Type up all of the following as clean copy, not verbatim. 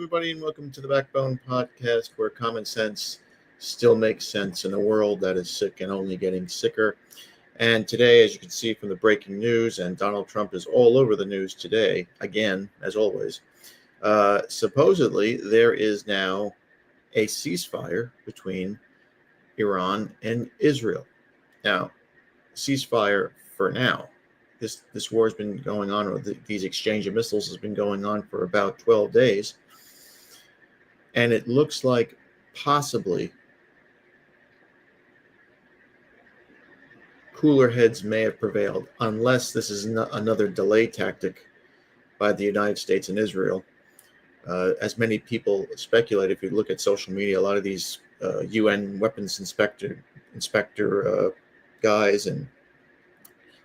everybody, and welcome to the Backbone Podcast, where common sense still makes sense in a world that is sick and only getting sicker. And today, as you can see from the breaking news, and Donald Trump is all over the news today, again, as always, supposedly there is now a ceasefire between Iran and Israel. Now, ceasefire for now. This war has been going on, or these exchange of missiles has been going on for about 12 days. And it looks like possibly cooler heads may have prevailed, unless this is another delay tactic by the United States and Israel. As many people speculate, if you look at social media, a lot of these UN weapons inspector guys and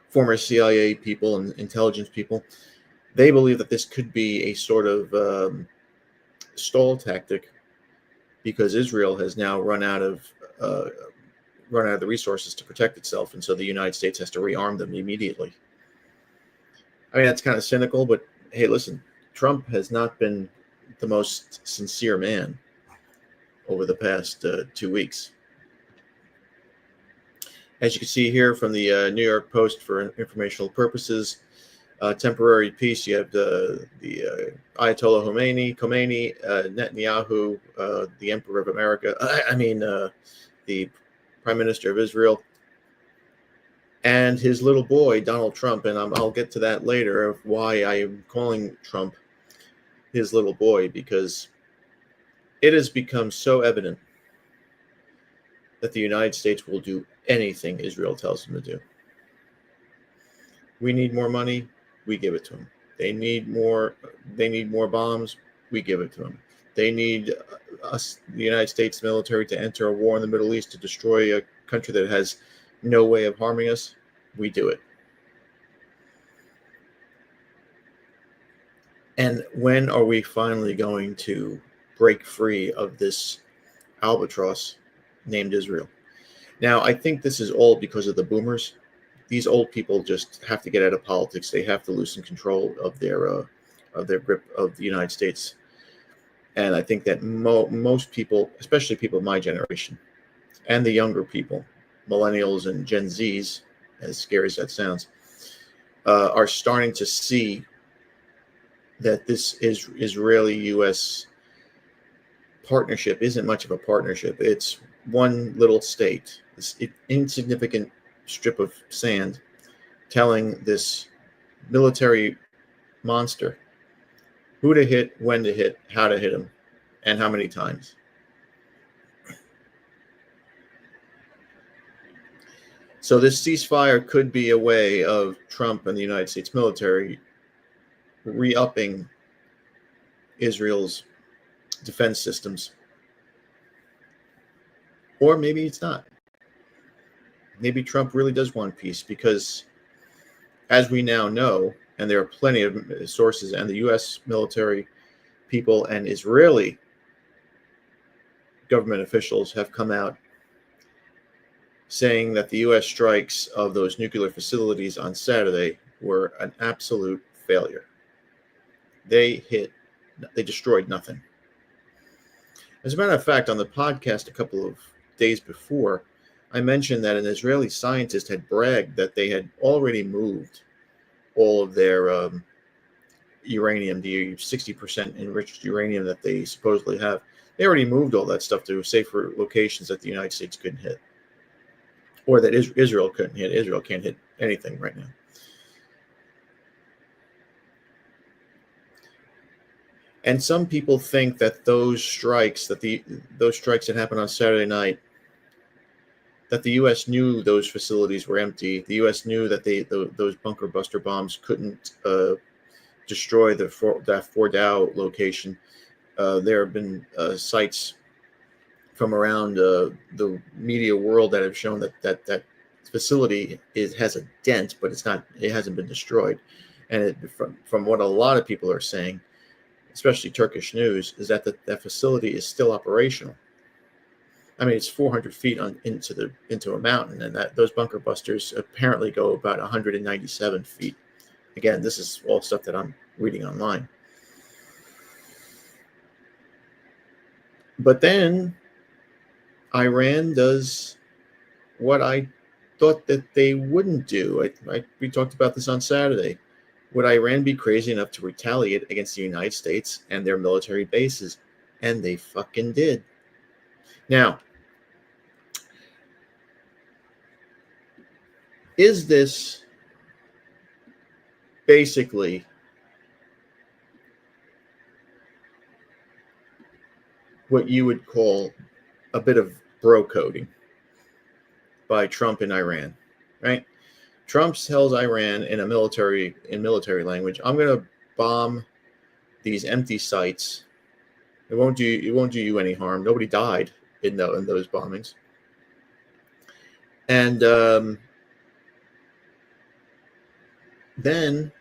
former CIA people and intelligence people, they believe that this could be a sort of stall tactic because Israel has now run out of the resources to protect itself, and so the United States has to rearm them immediately. I mean, that's kind of cynical, but hey, listen, Trump has not been the most sincere man over the past 2 weeks. As you can see here from the New York Post, for informational purposes, temporary peace. You have the Ayatollah Khomeini, Netanyahu, the Emperor of America. The Prime Minister of Israel, and his little boy Donald Trump. And I'll get to that later of why I am calling Trump his little boy, because it has become so evident that the United States will do anything Israel tells them to do. We need more money, we give it to them. They need more bombs, we give it to them. They need us, the United States military, to enter a war in the Middle East to destroy a country that has no way of harming us, we do it. And when are we finally going to break free of this albatross named Israel? Now, I think this is all because of the boomers. These old people just have to get out of politics. They have to loosen control of their grip of the United States. And I think that most people, especially people of my generation, and the younger people, millennials and Gen Zs, as scary as that sounds, are starting to see that this Israeli-U.S. partnership isn't much of a partnership. It's one little state, this insignificant strip of sand, telling this military monster who to hit, when to hit, how to hit him, and how many times. So this ceasefire could be a way of Trump and the United States military re-upping Israel's defense systems. Or maybe it's not. Maybe Trump really does want peace, because as we now know, and there are plenty of sources, and the U.S. military people and Israeli government officials have come out saying that the U.S. strikes of those nuclear facilities on Saturday were an absolute failure. They destroyed nothing. As a matter of fact, on the podcast a couple of days before, I mentioned that an Israeli scientist had bragged that they had already moved all of their uranium, the 60% enriched uranium that they supposedly have. They already moved all that stuff to safer locations that the United States couldn't hit, or that Israel couldn't hit. Israel can't hit anything right now. And some people think that those strikes that happened on Saturday night, that the U.S. knew those facilities were empty. The U.S. knew that those bunker buster bombs couldn't destroy that Fordow location. There have been sites from around the media world that have shown that facility has a dent, but it hasn't been destroyed. And from what a lot of people are saying, especially Turkish news, is that that facility is still operational. I mean, it's 400 feet into a mountain, and those bunker busters apparently go about 197 feet. Again, this is all stuff that I'm reading online. But then Iran does what I thought that they wouldn't do. We talked about this on Saturday. Would Iran be crazy enough to retaliate against the United States and their military bases? And they fucking did. Now, is this basically what you would call a bit of bro coding by Trump in Iran, right? Trump tells Iran in military language, "I'm going to bomb these empty sites. It won't do you any harm. Nobody died in those bombings, and then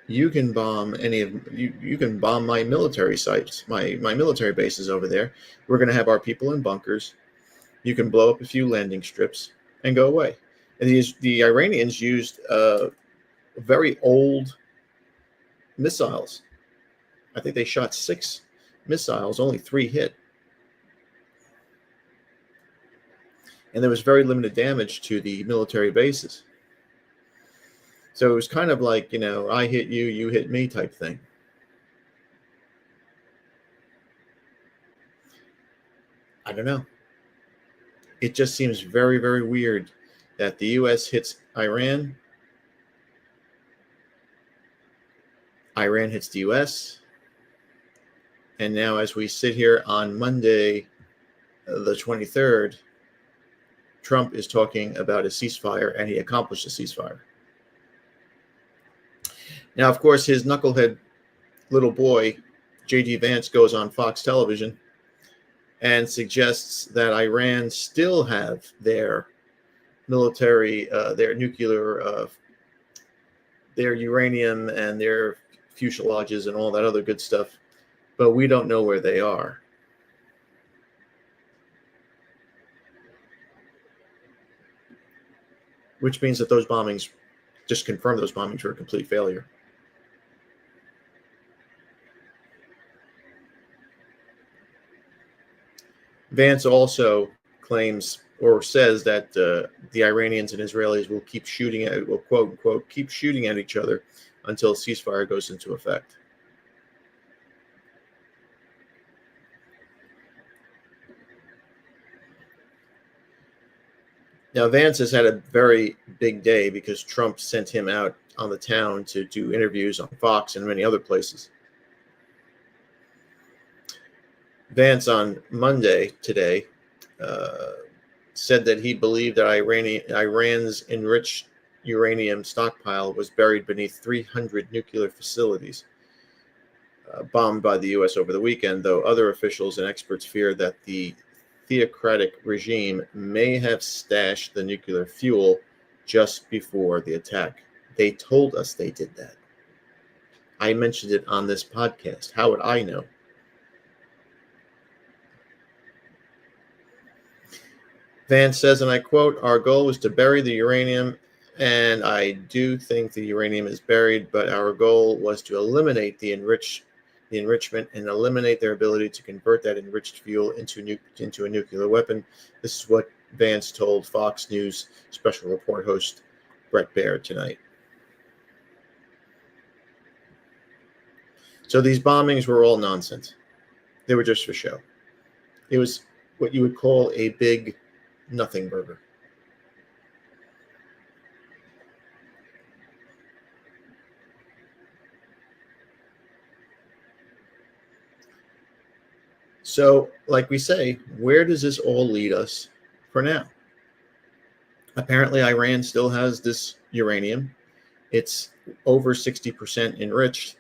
you can bomb you can bomb my military sites, my military bases over there. We're going to have our people in bunkers. You can blow up a few landing strips and go away." And the Iranians used very old missiles. I think they shot 6 missiles, only 3 hit. And there was very limited damage to the military bases. So it was kind of like, I hit you, you hit me type thing. I don't know. It just seems very, very weird that the U.S. hits Iran. Iran hits the U.S. And now as we sit here on Monday, the 23rd, Trump is talking about a ceasefire, and he accomplished a ceasefire. Now, of course, his knucklehead little boy, J.D. Vance, goes on Fox television and suggests that Iran still have their military, their nuclear, their uranium and their fuselages and all that other good stuff, but we don't know where they are. Which means that those bombings just confirm those bombings were a complete failure. Vance also claims or says that the Iranians and Israelis will keep shooting at, will quote unquote, keep shooting at each other until a ceasefire goes into effect. Now, Vance has had a very big day because Trump sent him out on the town to do interviews on Fox and many other places. Vance on Monday today said that he believed that Iran's enriched uranium stockpile was buried beneath 300 nuclear facilities bombed by the U.S. over the weekend, though other officials and experts fear that the theocratic regime may have stashed the nuclear fuel just before the attack. They told us they did that. I mentioned it on this podcast. How would I know? Vance says, and I quote, "Our goal was to bury the uranium, and I do think the uranium is buried, but our goal was to eliminate the enrichment and eliminate their ability to convert that enriched fuel into a nuclear weapon." This is what Vance told Fox News special report host Bret Baier tonight. So these bombings were all nonsense. They were just for show. It was what you would call a big nothing burger. So, like we say, where does this all lead us for now? Apparently, Iran still has this uranium. It's over 60% enriched.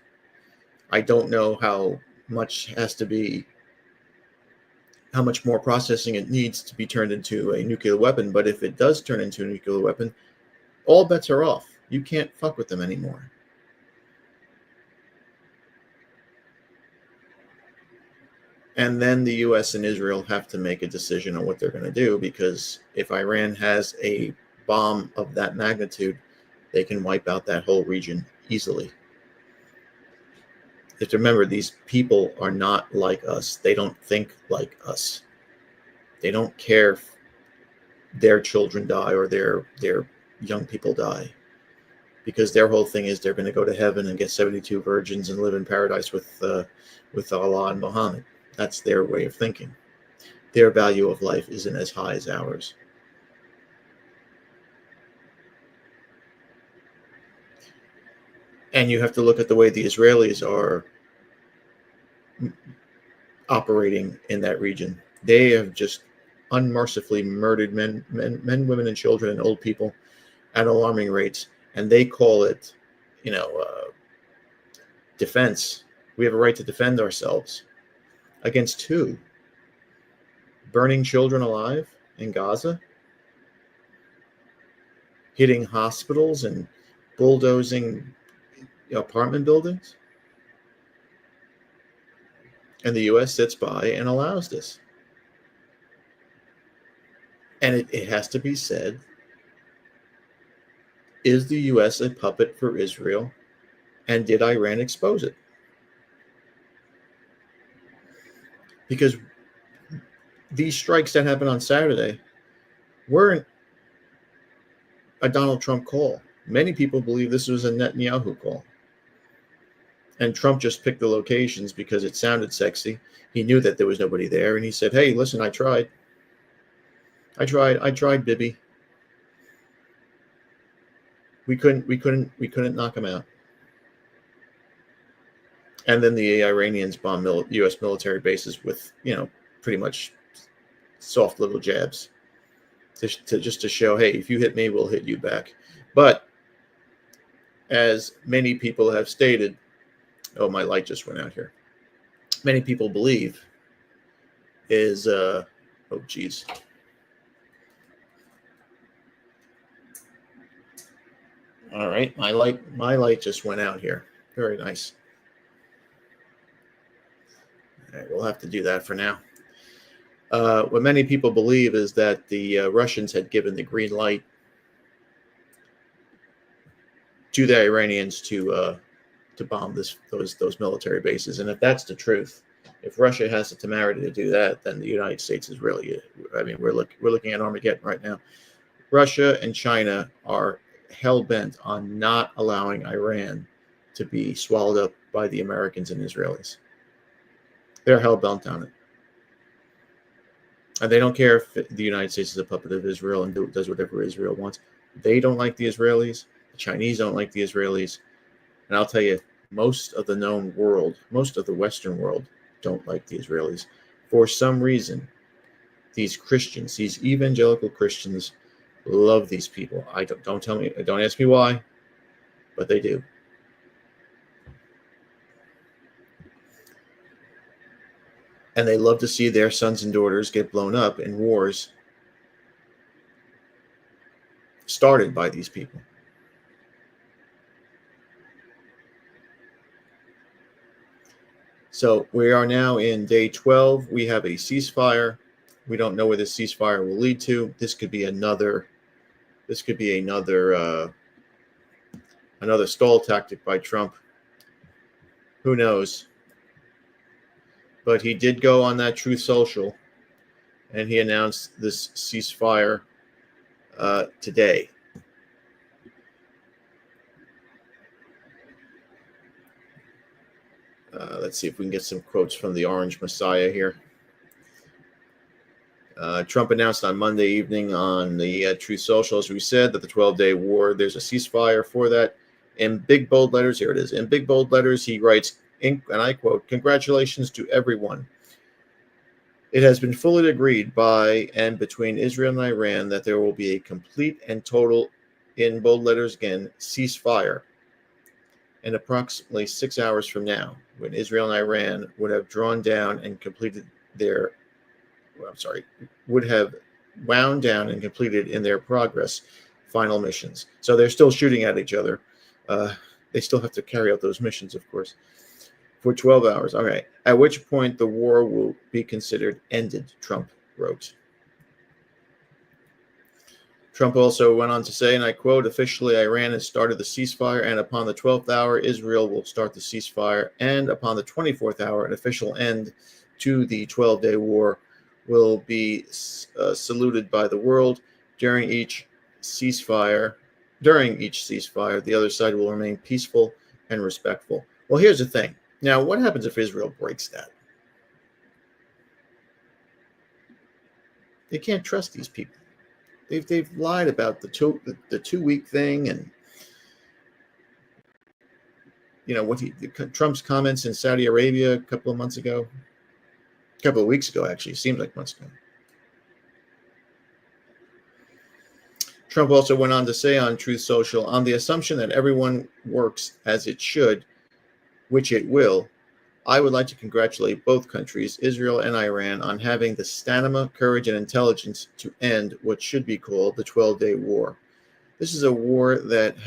I don't know how much more processing it needs to be turned into a nuclear weapon. But if it does turn into a nuclear weapon, all bets are off. You can't fuck with them anymore. And then the U.S. and Israel have to make a decision on what they're going to do, because if Iran has a bomb of that magnitude, they can wipe out that whole region easily. You have to remember, these people are not like us. They don't think like us. They don't care if their children die or their young people die, because their whole thing is they're going to go to heaven and get 72 virgins and live in paradise with Allah and Muhammad. That's their way of thinking. Their value of life isn't as high as ours. And you have to look at the way the Israelis are operating in that region. They have just unmercifully murdered men, women, and children, and old people at alarming rates. And they call it, defense. We have a right to defend ourselves. Against who? Burning children alive in Gaza? Hitting hospitals and bulldozing apartment buildings? And the U.S. sits by and allows this. And it has to be said, is the U.S. a puppet for Israel? And did Iran expose it? Because these strikes that happened on Saturday weren't a Donald Trump call. Many people believe this was a Netanyahu call. And Trump just picked the locations because it sounded sexy. He knew that there was nobody there, and he said, "Hey, listen, I tried, Bibi. We couldn't knock him out." And then the Iranians bombed U.S. military bases with, pretty much soft little jabs, just to show, hey, if you hit me, we'll hit you back. But as many people have stated, oh, my light just went out here. Many people believe is, oh, geez. All right, my light just went out here. Very nice. All right, we'll have to do that for now. What many people believe is that the Russians had given the green light to the Iranians to bomb those military bases. And if that's the truth, if Russia has the temerity to do that, then the United States is really, we're looking at Armageddon right now. Russia and China are hell-bent on not allowing Iran to be swallowed up by the Americans and Israelis. They're hell-bent on it. And they don't care if the United States is a puppet of Israel and does whatever Israel wants. They don't like the Israelis. The Chinese don't like the Israelis. And I'll tell you, most of the known world, most of the Western world, don't like the Israelis. For some reason, these Christians, these evangelical Christians, love these people. Don't ask me why, but they do. And they love to see their sons and daughters get blown up in wars started by these people. So we are now in day 12. We have a ceasefire. We don't know where this ceasefire will lead to. This could be another stall tactic by Trump. Who knows? But he did go on that Truth Social, and he announced this ceasefire today. Let's see if we can get some quotes from the Orange Messiah here. Trump announced on Monday evening on the Truth Social, as we said, that the 12-day war, there's a ceasefire for that. In big, bold letters, here it is. In big, bold letters, he writes, and I quote, "Congratulations to everyone. It has been fully agreed by and between Israel and Iran that there will be a complete and total," in bold letters again, "ceasefire. And approximately 6 hours from now, when Israel and Iran would have drawn down and completed would have wound down and completed in their progress final missions." So they're still shooting at each other. They still have to carry out those missions, of course, for 12 hours. All right. At which point the war will be considered ended, Trump wrote. Trump also went on to say, and I quote, officially, Iran has started the ceasefire, and upon the 12th hour, Israel will start the ceasefire, and upon the 24th hour, an official end to the 12-day war will be saluted by the world. During each ceasefire, the other side will remain peaceful and respectful. Well, here's the thing. Now, what happens if Israel breaks that? They can't trust these people. They've lied about the 2-week thing, and Trump's comments in Saudi Arabia a couple of weeks ago, actually, seems like months ago. Trump also went on to say on Truth Social, on the assumption that everyone works as it should, which it will, I would like to congratulate both countries, Israel and Iran, on having the stamina, courage, and intelligence to end what should be called the 12-day war. This is a war that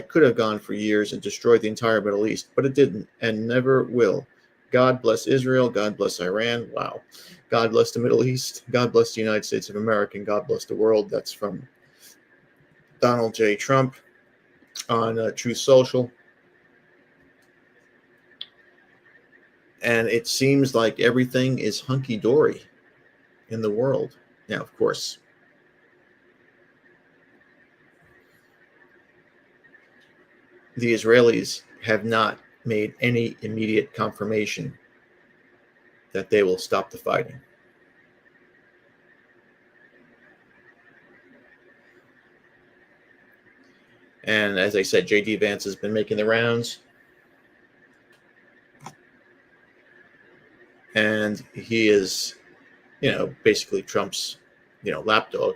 could have gone for years and destroyed the entire Middle East, but it didn't and never will. God bless Israel. God bless Iran. Wow. God bless the Middle East. God bless the United States of America. And God bless the world. That's from Donald J. Trump on Truth Social. And it seems like everything is hunky-dory in the world. Now, of course, the Israelis have not made any immediate confirmation that they will stop the fighting. And as I said, J.D. Vance has been making the rounds. And he is, basically Trump's, lapdog.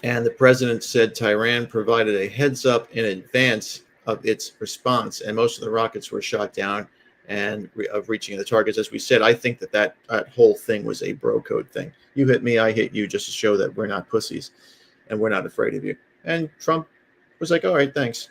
And the president said Tehran provided a heads up in advance of its response, and most of the rockets were shot down and of reaching the targets. As we said, I think that whole thing was a bro code thing. You hit me, I hit you, just to show that we're not pussies and we're not afraid of you. And Trump was like, all right, thanks.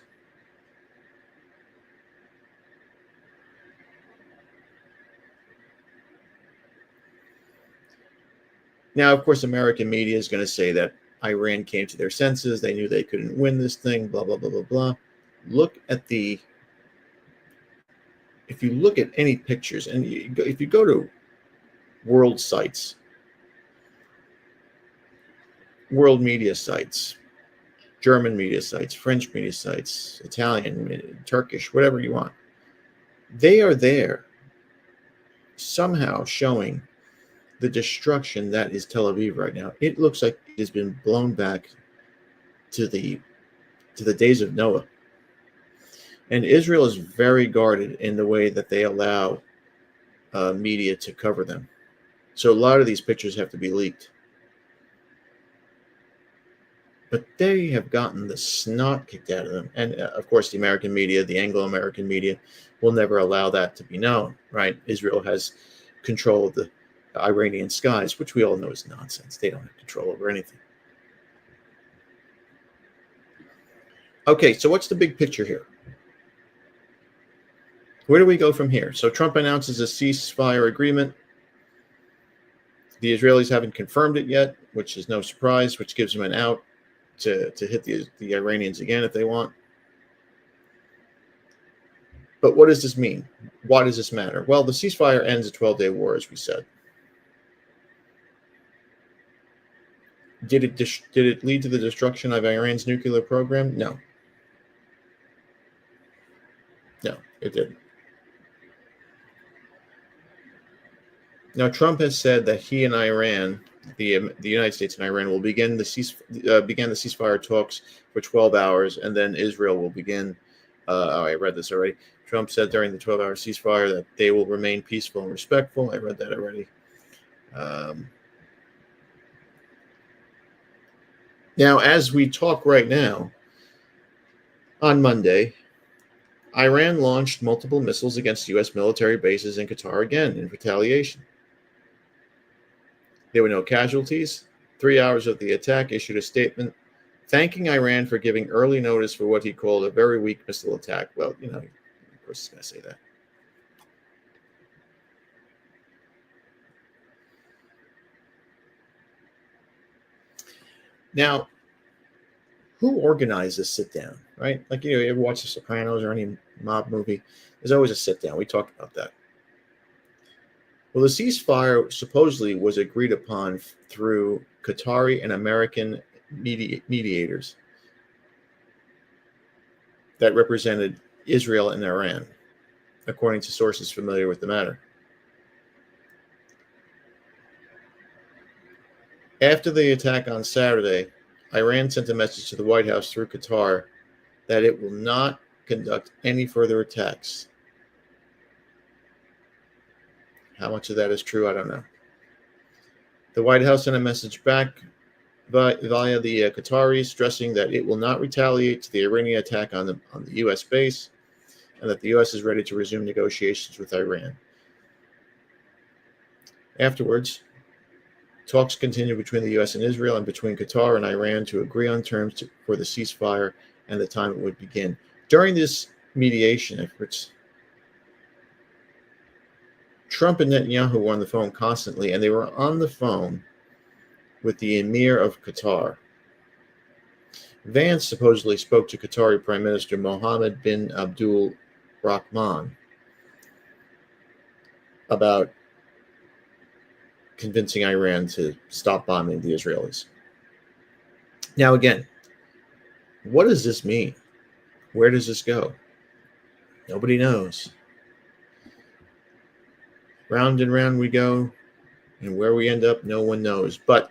Now, of course, American media is going to say that Iran came to their senses. They knew they couldn't win this thing, blah, blah, blah, blah, blah. If you look at any pictures, and if you go to world sites, world media sites, German media sites, French media sites, Italian, Turkish, whatever you want, they are there somehow showing the destruction that is Tel Aviv right now. It looks like it has been blown back to the days of Noah. And Israel is very guarded in the way that they allow media to cover them. So a lot of these pictures have to be leaked. But they have gotten the snot kicked out of them. And of course, the American media, the Anglo-American media, will never allow that to be known, right? Israel has control of the Iranian skies, which we all know is nonsense. They don't have control over anything. Okay, so what's the big picture here? Where do we go from here? So Trump announces a ceasefire agreement. The Israelis haven't confirmed it yet, which is no surprise, which gives them an out to hit the Iranians again if they want. But what does this mean? Why does this matter? Well, the ceasefire ends a 12-day war, as we said. Did it lead to the destruction of Iran's nuclear program? No. No, it didn't. Now, Trump has said that he and Iran, the United States and Iran, will began the ceasefire talks for 12 hours, and then Israel will begin. I read this already. Trump said during the 12-hour ceasefire that they will remain peaceful and respectful. I read that already. Now, as we talk right now, on Monday, Iran launched multiple missiles against U.S. military bases in Qatar again in retaliation. There were no casualties. 3 hours of the attack, issued a statement thanking Iran for giving early notice for what he called a very weak missile attack. Well, of course he's going to say that. Now, who organized this sit down, right? Like, you ever watch The Sopranos or any mob movie? There's always a sit down. We talked about that. Well, the ceasefire supposedly was agreed upon through Qatari and American mediators that represented Israel and Iran, according to sources familiar with the matter. After the attack on Saturday, Iran sent a message to the White House through Qatar that it will not conduct any further attacks. How much of that is true, I don't know. The White House sent a message back via the Qataris, stressing that it will not retaliate to the Iranian attack on the U.S. base, and that the U.S. is ready to resume negotiations with Iran. Afterwards, talks continued between the U.S. and Israel and between Qatar and Iran to agree on terms for the ceasefire and the time it would begin. During this mediation efforts, Trump and Netanyahu were on the phone constantly, and they were on the phone with the Emir of Qatar. Vance supposedly spoke to Qatari Prime Minister Mohammed bin Abdul Rahman about convincing Iran to stop bombing the Israelis. Now, again, what does this mean? Where does this go? Nobody knows. Round and round we go, and where we end up, no one knows. But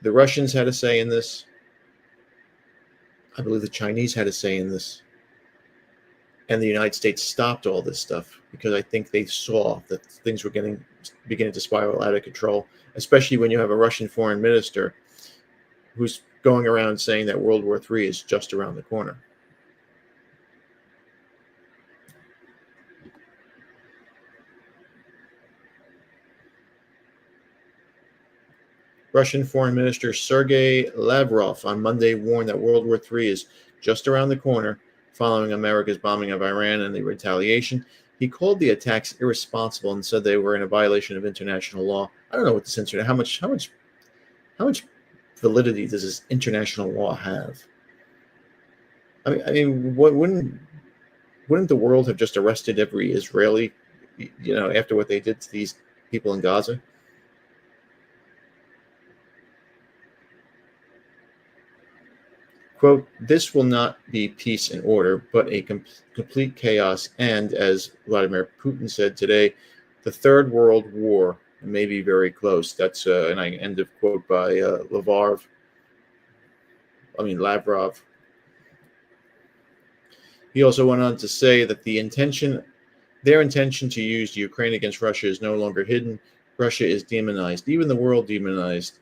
the Russians had a say in this. I believe the Chinese had a say in this. And the United States stopped all this stuff because I think they saw that things were beginning to spiral out of control, especially when you have a Russian foreign minister who's going around saying that World War III is just around the corner. Russian Foreign Minister Sergei Lavrov on Monday warned that World War III is just around the corner following America's bombing of Iran and the retaliation. He called the attacks irresponsible and said they were in a violation of international law. I don't know what this international, how much validity does this international law have? I mean, wouldn't the world have just arrested every Israeli, after what they did to these people in Gaza? Quote, this will not be peace and order, but a complete chaos. And as Vladimir Putin said today, the Third World War may be very close. That's an end of quote by Lavrov. He also went on to say that their intention to use Ukraine against Russia is no longer hidden. Russia is demonized. Even the world demonized.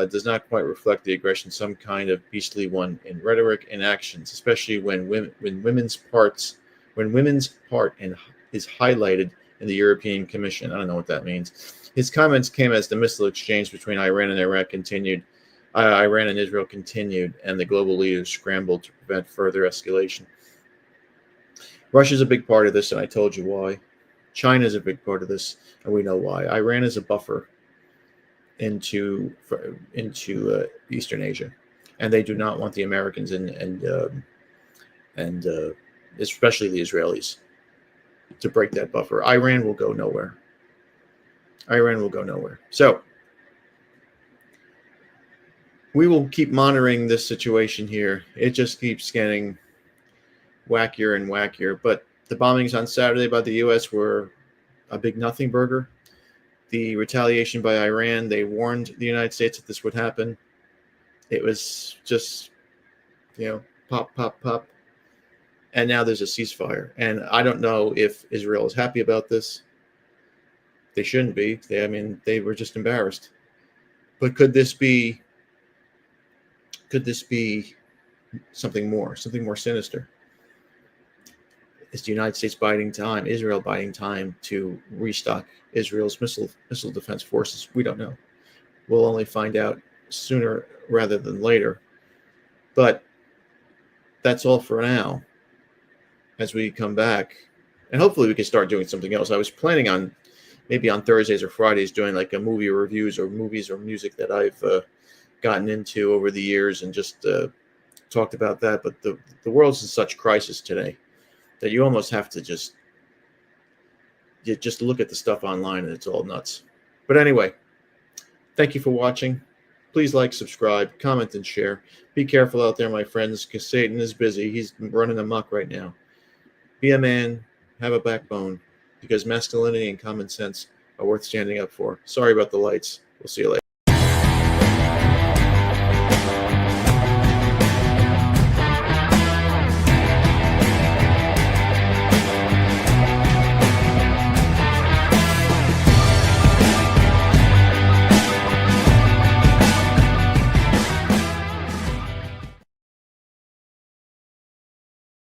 Does not quite reflect the aggression, some kind of beastly one in rhetoric and actions, especially when women's part is highlighted in the European Commission. I don't know what that means. His comments came as the missile exchange between Iran and Iraq continued. Iran and Israel continued, and the global leaders scrambled to prevent further escalation. Russia's a big part of this, and I told you why. China is a big part of this, and we know why. Iran is a buffer into Eastern Asia, and they do not want the Americans and especially the Israelis to break that buffer. Iran will go nowhere. So we will keep monitoring this situation here. It just keeps getting wackier and wackier. But the bombings on Saturday by the U.S. were a big nothing burger. The retaliation by Iran, they warned the United States that this would happen. It was just, pop, pop, pop. And now there's a ceasefire. And I don't know if Israel is happy about this. They shouldn't be. They were just embarrassed. But could this be something more sinister? Is the United States biding time, Israel biding time to restock Israel's missile defense forces? We don't know. We'll only find out sooner rather than later. But that's all for now. As we come back, and hopefully we can start doing something else. I was planning on maybe on Thursdays or Fridays doing like a movie reviews or movies or music that I've gotten into over the years, and just talked about that. But the world's in such crisis today that you almost have to you just look at the stuff online and it's all nuts. But anyway, thank you for watching. Please like, subscribe, comment, and share. Be careful out there, my friends, because Satan is busy. He's running amok right now. Be a man, have a backbone, because masculinity and common sense are worth standing up for. Sorry about the lights. We'll see you later.